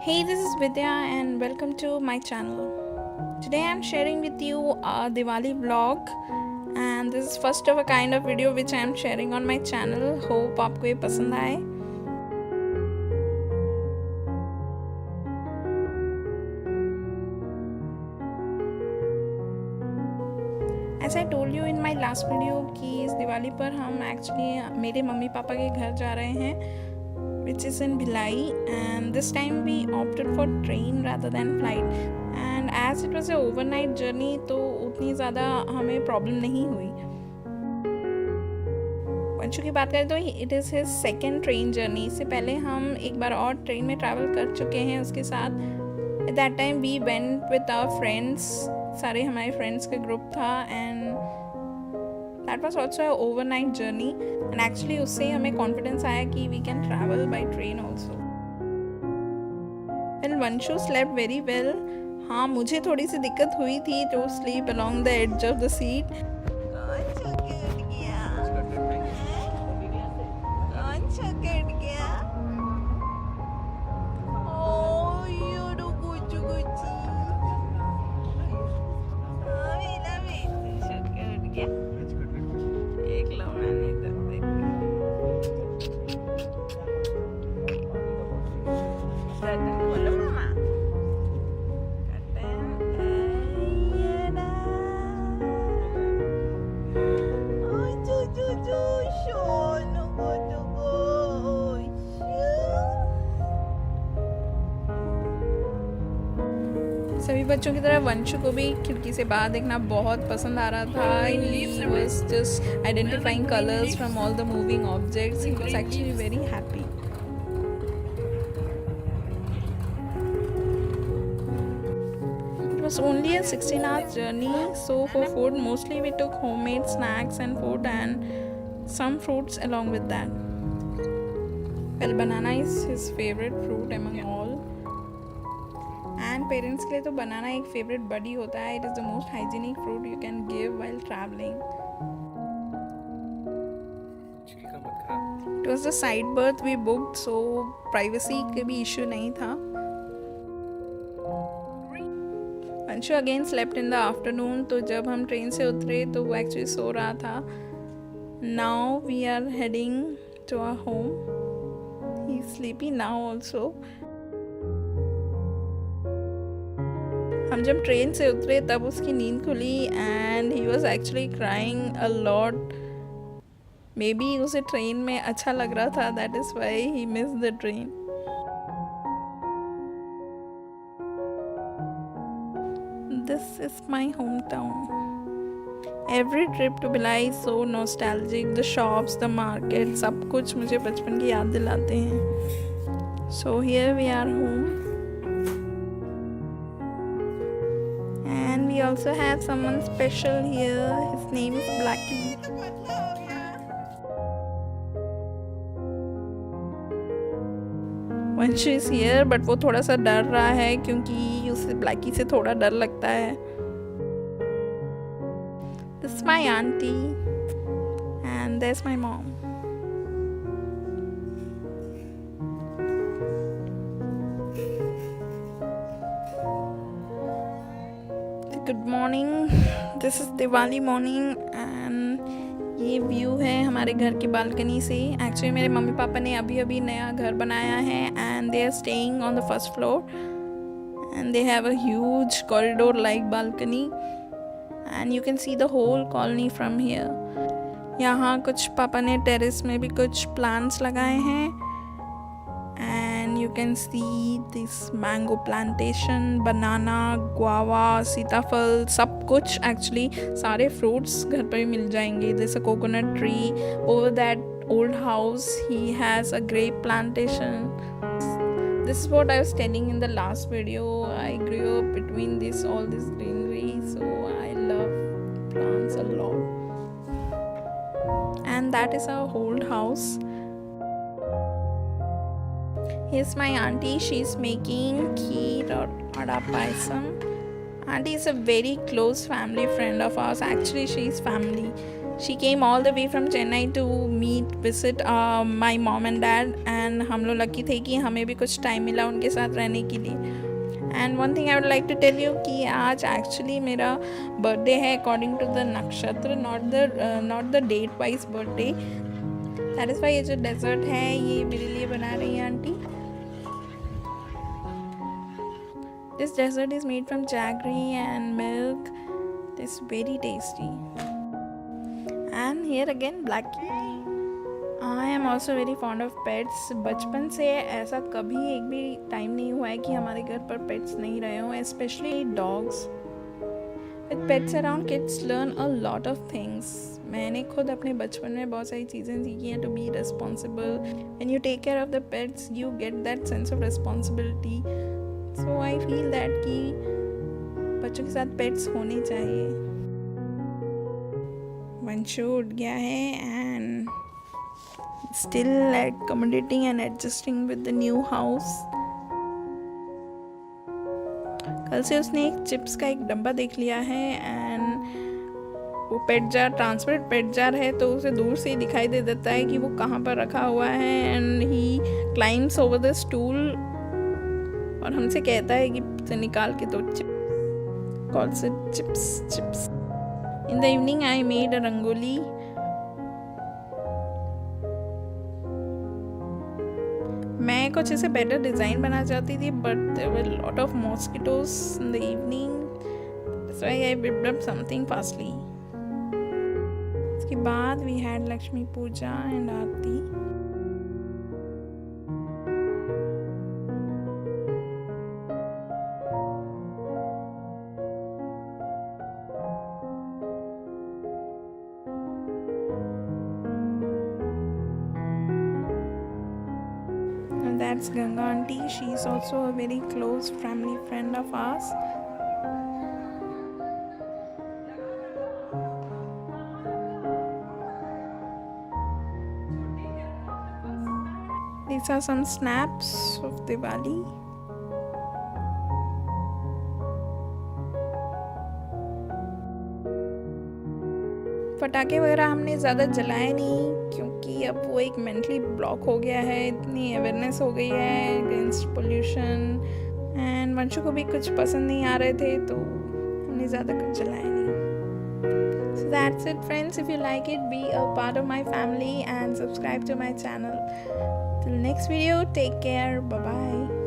Hey, this is Vidya and welcome to my channel. Today I'm sharing with you a Diwali vlog and this is first of a kind of video which I am sharing on my channel. Hope आपको ये पसंद आए. As I told you in my last video कि इस दिवाली पर हम actually मेरे mummy papa के घर जा रहे हैं which is in Bhilai, and this time we opted for train rather than flight, and as it was a overnight journey तो उतनी ज़्यादा हमें प्रॉब्लम नहीं हुई. वंशु की बात करें तो it is his second train journey. इससे पहले हम एक बार और ट्रेन में ट्रैवल कर चुके हैं उसके साथ. At that time we went with our friends, सारे हमारे फ्रेंड्स का ग्रुप था and that was also a overnight journey and actually उससे हमें कॉन्फिडेंस आया कि we can travel by train also. Well Vanshu slept very well. हाँ, मुझे थोड़ी सी दिक्कत हुई थी to sleep along the edge of the seat. सभी बच्चों की तरह वंशु को भी खिड़की से बाहर देखना बहुत पसंद आ रहा था. He was just identifying colors from all the moving objects. He was actually very happy. It was only a 16-hour journey, so for food mostly we took homemade snacks and food and some fruits along with that. Well, banana is his favorite fruit among all. And parents के लिए तो banana एक favourite buddy होता है. It is the most hygienic fruit you can give while travelling. It was the side berth we booked, so privacy के भी issue नहीं था. Vanshu again slept in the afternoon. तो जब हम ट्रेन से उतरे तो वो एक्चुअली सो रहा था. Now we are heading to our home. He is sleepy now also. हम जब ट्रेन से उतरे तब उसकी नींद खुली and he was actually crying a lot. Maybe उसे ट्रेन में अच्छा लग रहा था, that is why he miss the train. This is my home town. Every trip to Bhilai is so nostalgic. The shops, the market, सब कुछ मुझे बचपन की याद दिलाते हैं. So here we are home. And we also have someone special here. His name is Blackie. Vanshu is here, but वो थोड़ा सा डर रहा है क्योंकि उसे ब्लैकी से थोड़ा डर लगता है. This is my auntie and there's my mom. Good morning. This is Diwali morning and ये व्यू है हमारे घर की बालकनी से. एक्चुअली मेरे मम्मी पापा ने अभी अभी नया घर बनाया है and they are staying on the first floor and they have a huge corridor like balcony and you can see the whole colony from here. यहाँ कुछ पापा ने टेरेस में भी कुछ प्लांट्स लगाए हैं. You can see this mango plantation, banana, guava, सीताफल, सब कुछ एक्चुअली सारे फ्रूट्स घर पर ही मिल जाएंगे. There's a coconut tree over that old house. He has a grape plantation. This is what I was telling in the last video. I grew up between all this greenery, so I love plants a lot. And that is our old house. Here's my auntie. She's making kheer or ada payasam. Auntie is a very close family friend of ours. Actually, she's family. She came all the way from Chennai to visit my mom and dad, and हम लोग lucky थे कि हमें भी कुछ time मिला उनके साथ रहने के लिए. And one thing I would like to tell you कि आज एक्चुअली मेरा बर्थडे है अकॉर्डिंग टू द नक्षत्र, not the date wise birthday. That is why ये जो डेजर्ट है ये मेरे लिए बना रही है auntie. This dessert is made from jaggery and milk. This very tasty. And here again Blacky. I am also very fond of pets. बचपन से ऐसा कभी एक भी टाइम नहीं हुआ है कि हमारे घर पर पेट्स नहीं रहे हों, specially dogs. With pets around kids learn a lot of things. मैंने खुद अपने बचपन में बहुत सारी चीज़ें सीखी हैं. To be responsible. When you take care of the pets you get that sense of responsibility. So I feel that कि बच्चों के साथ पेट्स होने चाहिए. वंशु उठ गया है and still accommodating and adjusting with the new house. कल से उसने एक चिप्स का एक डब्बा देख लिया है एंड वो पेट जार, ट्रांसपेरेंट पेट जार है, तो उसे दूर से ही दिखाई दे देता है कि वो कहाँ पर रखा हुआ है. And he climbs over the stool और हमसे कहता है कि उसे निकाल के दो. Calls it chips. In the evening I made a rangoli. मैं कुछ ऐसे बेटर डिज़ाइन बनाना चाहती थी but there were lot of mosquitoes in the evening, so I whipped up something fastly. इसके बाद we had Lakshmi puja and aarti. That's Ganga auntie. She's also a very close family friend of ours. These are some snaps of Diwali. पटाखे वगैरह हमने ज़्यादा जलाए नहीं क्योंकि अब वो एक मेंटली ब्लॉक हो गया है. इतनी अवेयरनेस हो गई है अगेंस्ट पोल्यूशन एंड वंशु को भी कुछ पसंद नहीं आ रहे थे तो हमने ज़्यादा कुछ जलाया नहीं. So that's it friends. If you like it, be a part of my family and subscribe to my channel. Till next video, take care. Bye bye.